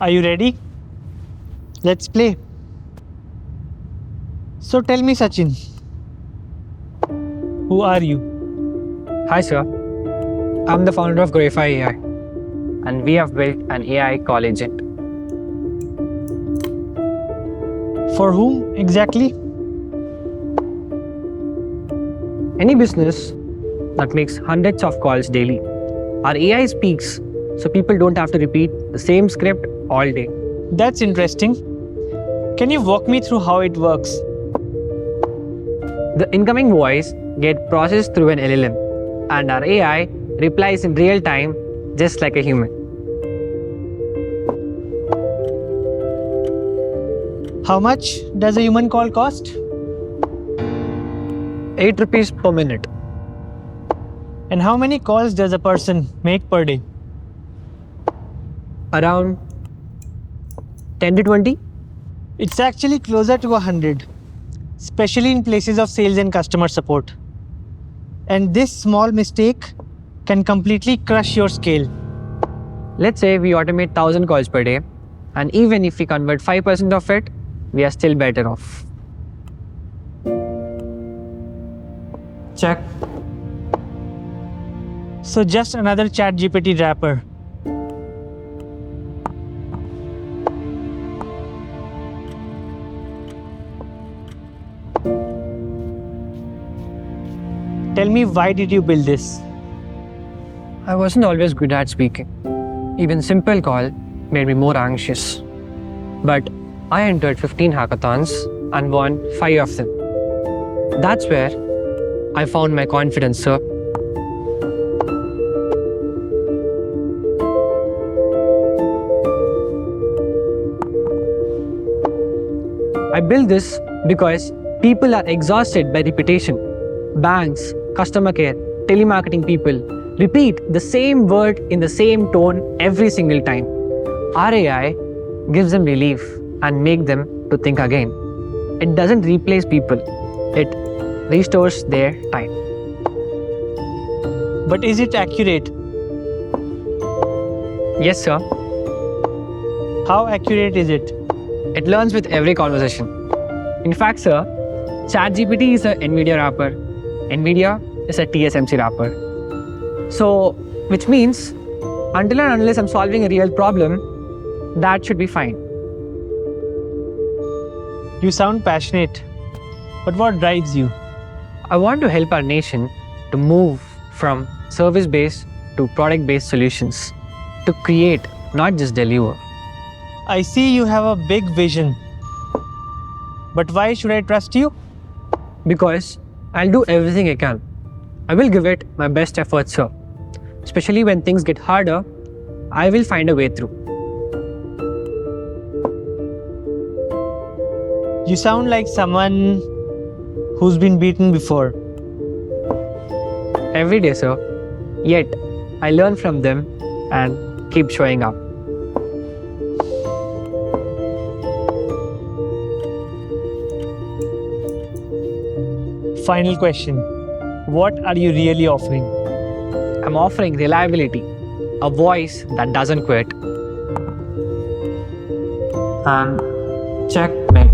Are you ready? Let's play. So tell me, Sachin, who are you? Hi, sir. I'm the founder of Grify AI, and we have built an AI call agent. For whom exactly? Any business that makes hundreds of calls daily. Our AI speaks, so people don't have to repeat the same script all day. That's interesting. Can you walk me through how it works? The incoming voice gets processed through an LLM, and our AI replies in real time, just like a human. How much does a human call cost? 8 rupees per minute. And how many calls does a person make per day? Around 10 to 20. It's actually closer to 100, especially in places of sales and customer support. And this small mistake can completely crush your scale. Let's say we automate 1000 calls per day, and even if we convert 5% of it, we are still better off. Check. So just another chat GPT wrapper. Tell me, why did you build this? I wasn't always good at speaking. Even simple call made me more anxious. But I entered 15 hackathons and won 5 of them. That's where I found my confidence, sir. I built this because people are exhausted by repetition. Banks, customer care, telemarketing people repeat the same word in the same tone every single time. Our AI gives them relief and make them to think again. It doesn't replace people. It restores their time. But is it accurate? Yes, sir. How accurate is it? It learns with every conversation. In fact, sir, ChatGPT is a NVIDIA wrapper. NVIDIA is a TSMC wrapper. So, which means until and unless I'm solving a real problem, that should be fine. You sound passionate. But what drives you? I want to help our nation to move from service-based to product-based solutions, to create, not just deliver. I see you have a big vision. But why should I trust you? Because I'll do everything I can. I will give it my best effort, sir. Especially when things get harder, I will find a way through. You sound like someone who's been beaten before. Every day, sir. Yet, I learn from them and keep showing up. Final question. What are you really offering? I'm offering reliability, a voice that doesn't quit. And checkmate.